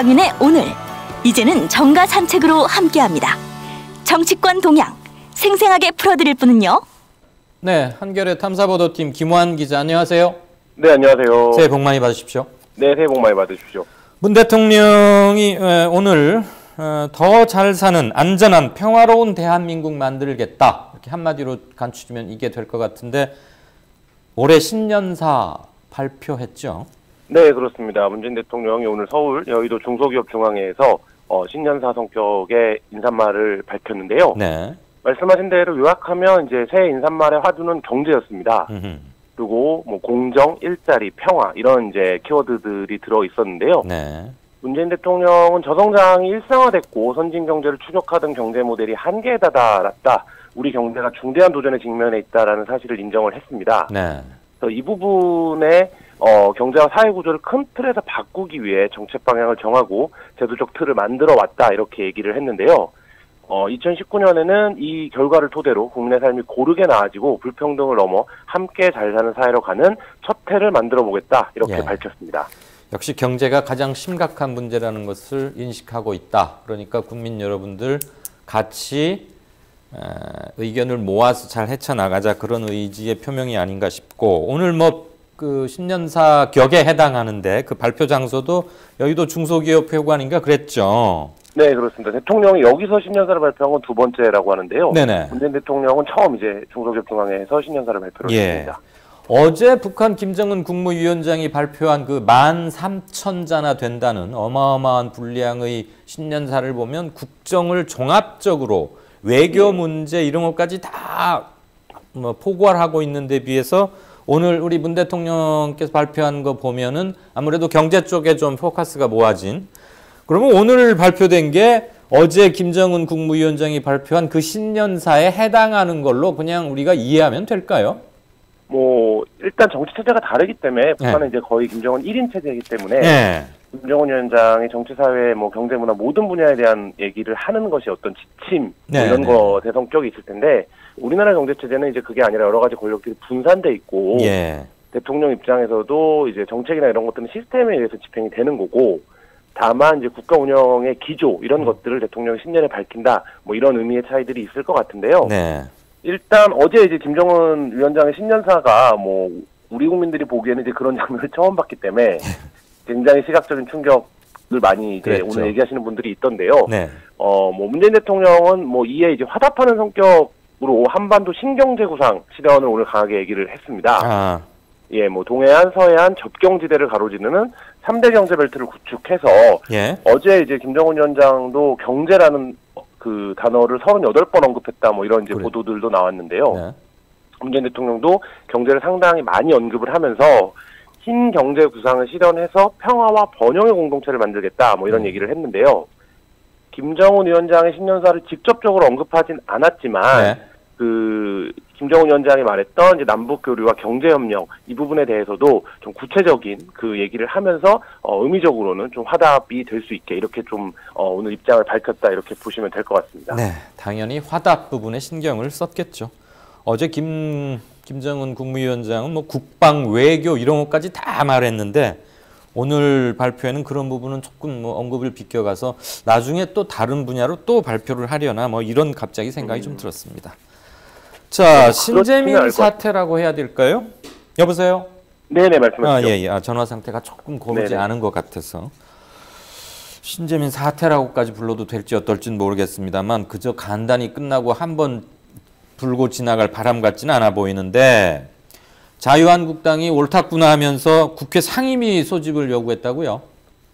이강윤의 오늘, 이제는 정가 산책으로 함께합니다. 정치권 동향 생생하게 풀어드릴 분은요. 네, 한겨레 탐사보도팀 김환 기자, 안녕하세요. 네, 안녕하세요. 새해 복 많이 받으십시오. 네, 새해 복 많이 받으십시오. 문 대통령이 오늘 더 잘 사는 안전한 평화로운 대한민국 만들겠다, 이렇게 한마디로 간추리면 이게 될 것 같은데 올해 신년사 발표했죠? 네, 그렇습니다. 문재인 대통령이 오늘 서울 여의도 중소기업중앙회에서 신년사 성격의 인사말을 밝혔는데요. 네. 말씀하신 대로 요약하면 이제 새해 인사말의 화두는 경제였습니다. 그리고 뭐 공정, 일자리, 평화 이런 이제 키워드들이 들어 있었는데요. 네. 문재인 대통령은 저성장이 일상화됐고 선진 경제를 추격하던 경제 모델이 한계에 다다랐다. 우리 경제가 중대한 도전에 직면해 있다라는 사실을 인정을 했습니다. 네. 그래서 이 부분에 경제와 사회 구조를 큰 틀에서 바꾸기 위해 정책 방향을 정하고 제도적 틀을 만들어 왔다, 이렇게 얘기를 했는데요. 2019년에는 이 결과를 토대로 국민의 삶이 고르게 나아지고 불평등을 넘어 함께 잘 사는 사회로 가는 첫 해를 만들어 보겠다, 이렇게 밝혔습니다. 역시 경제가 가장 심각한 문제라는 것을 인식하고 있다. 그러니까 국민 여러분들 같이 의견을 모아서 잘 헤쳐나가자, 그런 의지의 표명이 아닌가 싶고, 오늘 그 신년사 격에 해당하는데 그 발표 장소도 여의도 중소기업회관인가 그랬죠? 네, 그렇습니다. 대통령이 여기서 신년사를 발표한 건 두 번째라고 하는데요. 네네. 문재인 대통령은 처음 이제 중소기업중앙회에서 신년사를 발표를 했습니다. 어제 북한 김정은 국무위원장이 발표한 그 13,000자나 된다는 어마어마한 분량의 신년사를 보면 국정을 종합적으로 외교 문제 이런 것까지 다 포괄하고 있는 데 비해서 오늘 우리 문 대통령께서 발표한 거 보면은 아무래도 경제 쪽에 좀 포커스가 모아진, 그러면 오늘 발표된 게 어제 김정은 국무위원장이 발표한 그 신년사에 해당하는 걸로 그냥 우리가 이해하면 될까요? 일단 정치 체제가 다르기 때문에 북한은 이제 거의 김정은 1인 체제이기 때문에 김정은 위원장이 정치, 사회, 경제, 문화 모든 분야에 대한 얘기를 하는 것이 어떤 지침 이런 것의 성격이 있을 텐데, 우리나라 경제 체제는 이제 그게 아니라 여러 가지 권력들이 분산돼 있고 대통령 입장에서도 이제 정책이나 이런 것들은 시스템에 의해서 집행이 되는 거고, 다만 이제 국가 운영의 기조 이런 것들을 대통령이 신년에 밝힌다, 이런 의미의 차이들이 있을 것 같은데요. 일단 어제 이제 김정은 위원장의 신년사가 우리 국민들이 보기에는 이제 그런 장면을 처음 봤기 때문에 굉장히 시각적인 충격을 많이 이제 오늘 얘기하시는 분들이 있던데요. 문재인 대통령은 이에 이제 화답하는 성격으로 한반도 신경제 구상 실현을 오늘 강하게 얘기를 했습니다. 동해안, 서해안, 접경지대를 가로지르는 3대 경제 벨트를 구축해서 어제 이제 김정은 위원장도 경제라는 그 단어를 38번 언급했다, 이런 이제 보도들도 나왔는데요. 문재인 대통령도 경제를 상당히 많이 언급을 하면서 흰 경제 구상을 실현해서 평화와 번영의 공동체를 만들겠다, 이런 얘기를 했는데요. 김정은 위원장의 신년사를 직접적으로 언급하진 않았지만 그 김정은 위원장이 말했던 이제 남북 교류와 경제 협력 이 부분에 대해서도 좀 구체적인 그 얘기를 하면서 의미적으로는 좀 화답이 될 수 있게 이렇게 좀 오늘 입장을 밝혔다, 이렇게 보시면 될 것 같습니다. 네, 당연히 화답 부분에 신경을 썼겠죠. 어제 김정은 국무위원장은 국방, 외교 이런 것까지 다 말했는데 오늘 발표에는 그런 부분은 조금 언급을 비껴가서 나중에 또 다른 분야로 또 발표를 하려나 이런 갑자기 생각이 좀 들었습니다. 자, 신재민 사태라고 해야 될까요? 여보세요? 네네, 말씀하시죠. 전화 상태가 조금 고르지 않은 것 같아서 신재민 사태라고까지 불러도 될지 어떨지는 모르겠습니다만 그저 간단히 끝나고 한번 불고 지나갈 바람 같지는 않아 보이는데, 자유한국당이 옳았구나 하면서 국회 상임위 소집을 요구했다고요?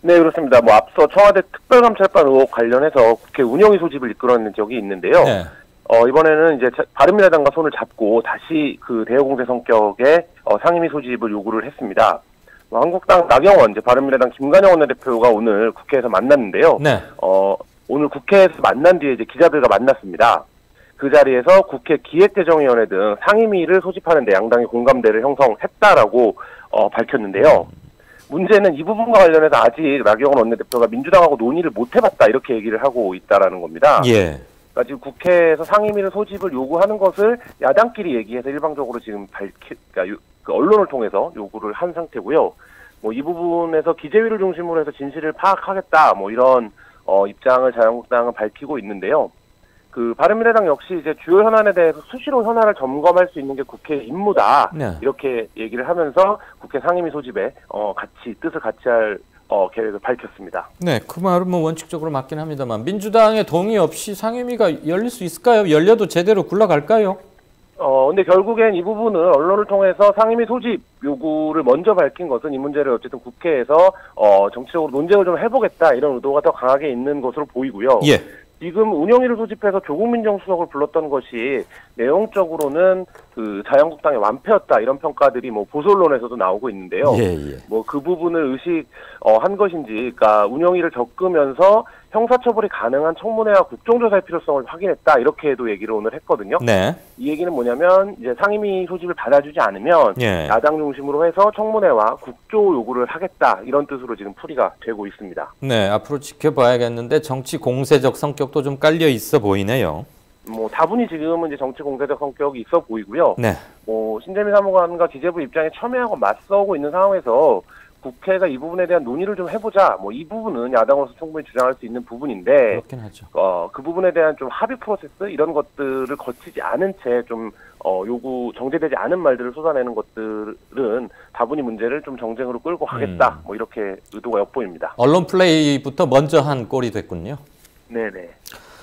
네, 그렇습니다. 앞서 청와대 특별감찰반 의혹 관련해서 국회 운영위 소집을 이끌어낸 적이 있는데요. 이번에는 이제 바른미래당과 손을 잡고 다시 그 대여공세 성격의 상임위 소집을 요구를 했습니다. 한국당 나경원, 이제 바른미래당 김관영 원내대표가 오늘 국회에서 만났는데요. 오늘 국회에서 만난 뒤에 이제 기자들과 만났습니다. 그 자리에서 국회 기획재정위원회 등 상임위를 소집하는데 양당이 공감대를 형성했다라고 밝혔는데요. 문제는 이 부분과 관련해서 아직 나경원 원내대표가 민주당하고 논의를 못 해봤다, 이렇게 얘기를 하고 있다라는 겁니다. 그러니까 지금 국회에서 상임위를 소집을 요구하는 것을 야당끼리 얘기해서 일방적으로 지금 그러니까 그 언론을 통해서 요구를 한 상태고요. 뭐 이 부분에서 기재위를 중심으로 해서 진실을 파악하겠다 뭐 이런 입장을 자유한국당은 밝히고 있는데요. 그 바른미래당 역시 이제 주요 현안에 대해서 수시로 현안을 점검할 수 있는 게 국회의 임무다. 네. 이렇게 얘기를 하면서 국회 상임위 소집에 뜻을 같이 할 계획을 밝혔습니다. 네, 그 말은 뭐 원칙적으로 맞긴 합니다만 민주당의 동의 없이 상임위가 열릴 수 있을까요? 열려도 제대로 굴러갈까요? 근데 결국엔 이 부분은 언론을 통해서 상임위 소집 요구를 먼저 밝힌 것은 이 문제를 어쨌든 국회에서 정치적으로 논쟁을 좀 해보겠다 이런 의도가 더 강하게 있는 것으로 보이고요. 예. 지금 운영위를 소집해서 조국 민정수석을 불렀던 것이 내용적으로는 그 자유한국당의 완패였다 이런 평가들이 뭐 보수 언론에서도 나오고 있는데요. 뭐 그 부분을 의식한 것인지, 그러니까 운영위를 겪으면서 형사처벌이 가능한 청문회와 국정조사의 필요성을 확인했다 이렇게도 얘기를 오늘 했거든요. 네. 이 얘기는 뭐냐면 이제 상임위 소집을 받아주지 않으면 야당 중심으로 해서 청문회와 국조 요구를 하겠다 이런 뜻으로 지금 풀이가 되고 있습니다. 네, 앞으로 지켜봐야겠는데 정치 공세적 성격도 좀 깔려 있어 보이네요. 뭐 다분히 지금은 이제 정치 공세적 성격이 있어 보이고요. 네. 뭐 신재민 사무관과 기재부 입장에 첨예하고 맞서고 있는 상황에서 국회가 이 부분에 대한 논의를 좀 해보자. 뭐 이 부분은 야당으로서 충분히 주장할 수 있는 부분인데, 그렇긴 하죠. 그 부분에 대한 좀 합의 프로세스 이런 것들을 거치지 않은 채 좀 요구 정제되지 않은 말들을 쏟아내는 것들은 다분히 문제를 좀 정쟁으로 끌고 가겠다. 뭐 이렇게 의도가 엿보입니다. 언론 플레이부터 먼저 한 꼴이 됐군요. 네네.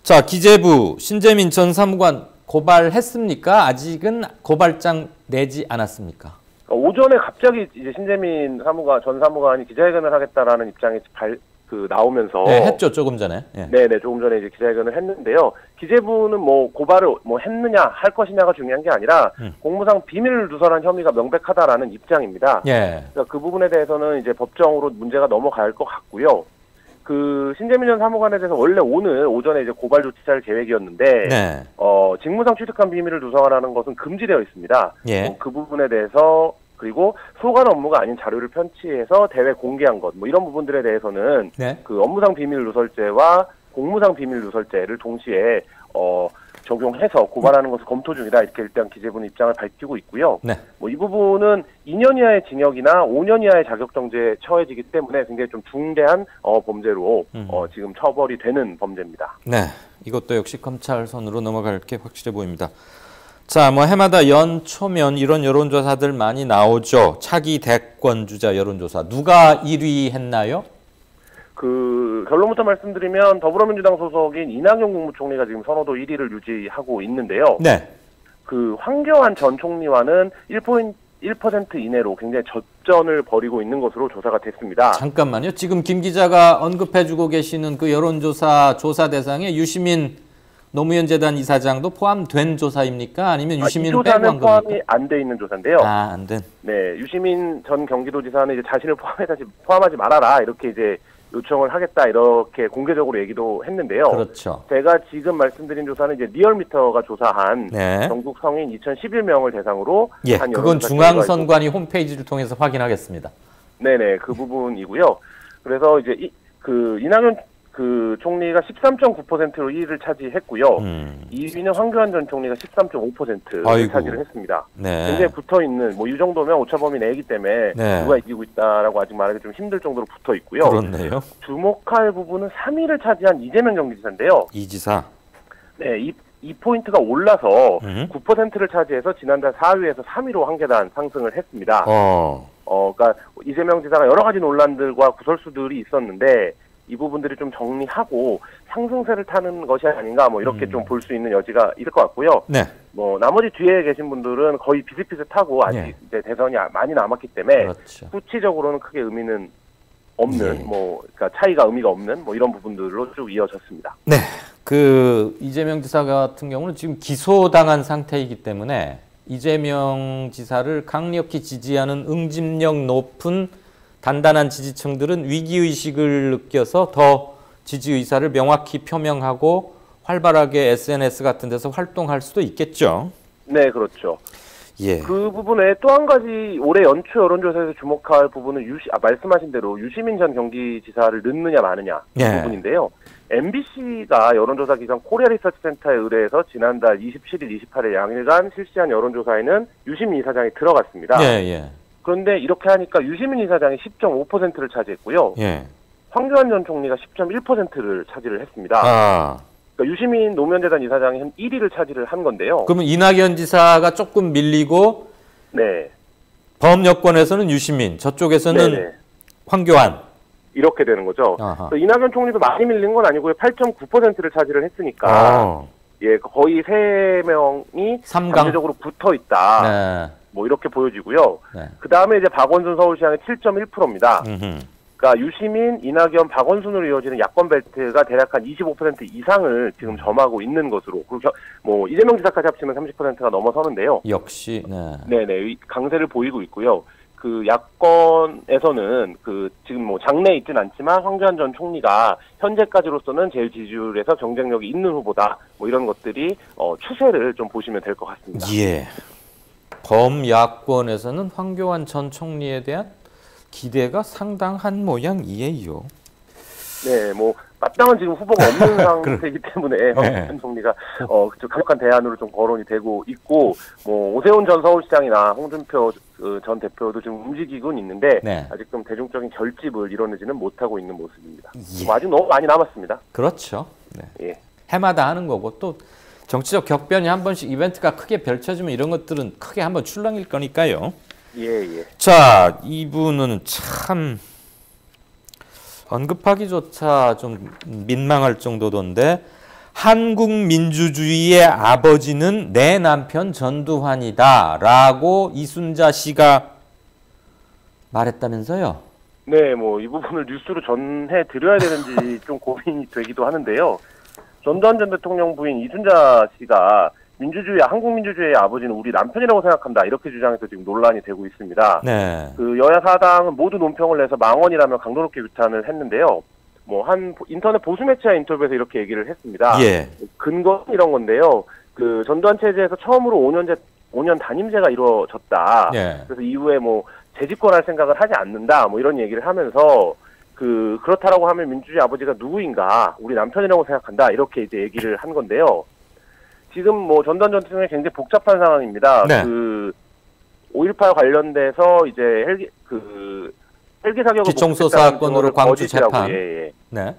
자, 기재부 신재민 전 사무관 고발했습니까? 아직은 고발장 내지 않았습니까? 오전에 갑자기 이제 신재민 전 사무관이 기자회견을 하겠다라는 입장이 나오면서 했죠, 조금 전에. 네네, 조금 전에 이제 기자회견을 했는데요. 기재부는 뭐 고발을 뭐 했느냐 할 것이냐가 중요한 게 아니라 공무상 비밀을 누설한 혐의가 명백하다라는 입장입니다. 그러니까 그 부분에 대해서는 이제 법정으로 문제가 넘어갈 것 같고요. 그 신재민 전 사무관에 대해서 원래 오늘 오전에 이제 고발 조치할 계획이었는데 직무상 취득한 비밀을 누설하는 것은 금지되어 있습니다. 그 부분에 대해서 그리고 소관 업무가 아닌 자료를 편취해서 대외 공개한 것 뭐 이런 부분들에 대해서는 그 업무상 비밀 누설죄와 공무상 비밀 누설죄를 동시에 적용해서 고발하는 것을 검토 중이다 이렇게 일단 기재부는 입장을 밝히고 있고요. 뭐 이 부분은 2년 이하의 징역이나 5년 이하의 자격정지에 처해지기 때문에 굉장히 좀 중대한 범죄로 지금 처벌이 되는 범죄입니다. 네, 이것도 역시 검찰 손으로 넘어갈 게 확실해 보입니다. 자, 뭐 해마다 연초면 이런 여론조사들 많이 나오죠. 차기 대권 주자 여론조사 누가 1위 했나요? 그 결론부터 말씀드리면 더불어민주당 소속인 이낙연 국무총리가 지금 선호도 1위를 유지하고 있는데요. 그 황교안 전 총리와는 1% 이내로 굉장히 접전을 벌이고 있는 것으로 조사가 됐습니다. 잠깐만요. 지금 김 기자가 언급해주고 계시는 그 여론조사 조사 대상에 유시민 노무현 재단 이사장도 포함된 조사입니까? 아니면 유시민을 빼고 한 겁니까? 이 조사는 포함이 안 돼 있는 조사인데요. 안 된. 네, 유시민 전 경기도지사는 이제 자신을 포함하지 말아라 이렇게 이제 요청을 하겠다 이렇게 공개적으로 얘기도 했는데요. 그렇죠. 제가 지금 말씀드린 조사는 이제 리얼미터가 조사한 전국 성인 2,011명을 대상으로 한 그건 중앙선관위 홈페이지를 통해서 확인하겠습니다. 네네, 그 부분이고요. 그래서 이제 이낙연 그 총리가 13.9%로 1위를 차지했고요. 2위는 황교안 전 총리가 13.5%를 차지를 했습니다. 굉장히 붙어있는, 뭐 이 정도면 오차범위 내이기 때문에 누가 이기고 있다라고 아직 말하기 좀 힘들 정도로 붙어있고요. 그렇네요. 주목할 부분은 3위를 차지한 이재명 경기지사인데요. 이 지사. 네, 이 포인트가 올라서 9%를 차지해서 지난달 4위에서 3위로 한 계단 상승을 했습니다. 그러니까 이재명 지사가 여러 가지 논란들과 구설수들이 있었는데 이 부분들이 좀 정리하고 상승세를 타는 것이 아닌가 뭐 이렇게 좀 볼 수 있는 여지가 있을 것 같고요. 뭐 나머지 뒤에 계신 분들은 거의 비슷비슷하고 아직 이제 대선이 많이 남았기 때문에 수치적으로는 크게 의미는 없는 뭐 그러니까 차이가 의미가 없는 뭐 이런 부분들로 쭉 이어졌습니다. 네, 그 이재명 지사 같은 경우는 지금 기소당한 상태이기 때문에 이재명 지사를 강력히 지지하는 응집력 높은 단단한 지지층들은 위기의식을 느껴서 더 지지 의사를 명확히 표명하고 활발하게 SNS 같은 데서 활동할 수도 있겠죠. 네, 그렇죠. 그 부분에 또 한 가지 올해 연초 여론조사에서 주목할 부분은 말씀하신 대로 유시민 전 경기지사를 넣느냐 마느냐 이 부분인데요. MBC가 여론조사 기관 코리아 리서치 센터에 의뢰해서 지난달 27일, 28일 양일간 실시한 여론조사에는 유시민 이사장이 들어갔습니다. 그런데 이렇게 하니까 유시민 이사장이 10.5%를 차지했고요. 예. 황교안 전 총리가 10.1%를 차지를 했습니다. 아. 그러니까 유시민 노무현재단 이사장이 한 1위를 차지를 한 건데요. 그러면 이낙연 지사가 조금 밀리고 네. 범 여권에서는 유시민, 저쪽에서는 네네. 황교안. 이렇게 되는 거죠. 이낙연 총리도 많이 밀린 건 아니고요. 8.9%를 차지를 했으니까 예, 거의 3명이 상대적으로 붙어 있다. 네. 뭐 이렇게 보여지고요. 네. 그 다음에 이제 박원순 서울시장의 7.1%입니다. 그러니까 유시민, 이낙연, 박원순으로 이어지는 야권 벨트가 대략 한 25% 이상을 지금 점하고 있는 것으로, 그리고 뭐 이재명 지사까지 합치면 30%가 넘어서는데요. 역시 네. 네네, 강세를 보이고 있고요. 그 야권에서는 그 지금 뭐 장내에 있진 않지만 황교안 전 총리가 현재까지로서는 제일 지지율에서 경쟁력이 있는 후보다. 뭐 이런 것들이 추세를 좀 보시면 될 것 같습니다. 예. 범야권에서는 황교안 전 총리에 대한 기대가 상당한 모양이에요. 네, 뭐 마땅한 지금 후보가 없는 상태이기 때문에 황교안 총리가 강력한 대안으로 좀 거론이 되고 있고, 뭐 오세훈 전 서울시장이나 홍준표 전 대표도 지금 움직이고는 있는데 아직 좀 대중적인 결집을 이뤄내지는 못하고 있는 모습입니다. 뭐 아직 너무 많이 남았습니다. 그렇죠. 네. 예. 해마다 하는 거고 또 정치적 격변이 한 번씩 이벤트가 크게 펼쳐지면 이런 것들은 크게 한번 출렁일 거니까요. 예. 자, 이분은 참 언급하기조차 좀 민망할 정도던데, 한국 민주주의의 아버지는 내 남편 전두환이다 라고 이순자 씨가 말했다면서요? 네, 뭐 이 부분을 뉴스로 전해드려야 되는지 좀 고민이 되기도 하는데요. 전두환 전 대통령 부인 이순자 씨가 한국 민주주의의 아버지는 우리 남편이라고 생각한다, 이렇게 주장해서 지금 논란이 되고 있습니다. 네. 그 여야 사당은 모두 논평을 내서 망언이라며 강도 높게 비판을 했는데요. 뭐 한 인터넷 보수 매체와 인터뷰에서 이렇게 얘기를 했습니다. 예. 근거는 이런 건데요. 그 전두환 체제에서 처음으로 5년 단임제가 이루어졌다. 예. 그래서 이후에 뭐 재집권할 생각을 하지 않는다. 뭐 이런 얘기를 하면서 그렇다라고 하면 민주주의 아버지가 누구인가? 우리 남편이라고 생각한다. 이렇게 이제 얘기를 한 건데요. 지금 뭐 전두환 전 대통령이 굉장히 복잡한 상황입니다. 네. 5.18 관련돼서 이제 헬기 사격을 기총소 사건으로 광주 재판. 네.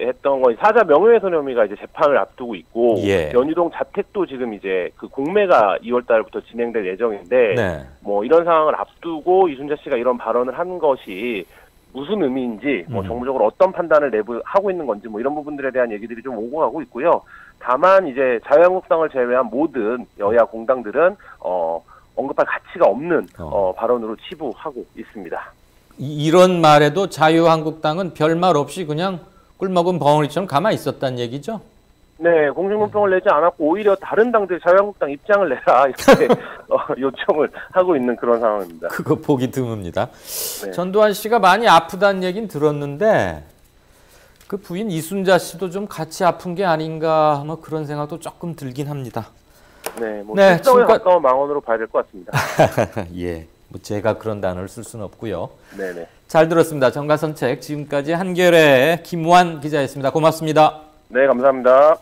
했던 건 사자 명예훼손 혐의가 이제 재판을 앞두고 있고, 연희동 자택도 지금 이제 그 공매가 2월 달부터 진행될 예정인데, 뭐 이런 상황을 앞두고 이순자 씨가 이런 발언을 한 것이 무슨 의미인지, 뭐 정부적으로 어떤 판단을 하고 있는 건지, 뭐 이런 부분들에 대한 얘기들이 좀 오고 가고 있고요. 다만 이제 자유한국당을 제외한 모든 여야 공당들은 언급할 가치가 없는 발언으로 치부하고 있습니다. 이런 말에도 자유한국당은 별말 없이 그냥 꿀먹은 벙어리처럼 가만히 있었다는 얘기죠? 네, 공식 논평을 내지 않았고 오히려 다른 당들 자유한국당 입장을 내라, 이렇게 요청을 하고 있는 그런 상황입니다. 그거 보기 드뭅니다. 네. 전두환 씨가 많이 아프다는 얘기는 들었는데 그 부인 이순자 씨도 좀 같이 아픈 게 아닌가, 뭐 그런 생각도 조금 들긴 합니다. 네, 뭐 실성에 가까운 망언으로 봐야 될 것 같습니다. 예, 뭐 제가 그런 단어를 쓸 수는 없고요. 네네. 잘 들었습니다. 정가선책, 지금까지 한겨레의 김우환 기자였습니다. 고맙습니다. 네, 감사합니다.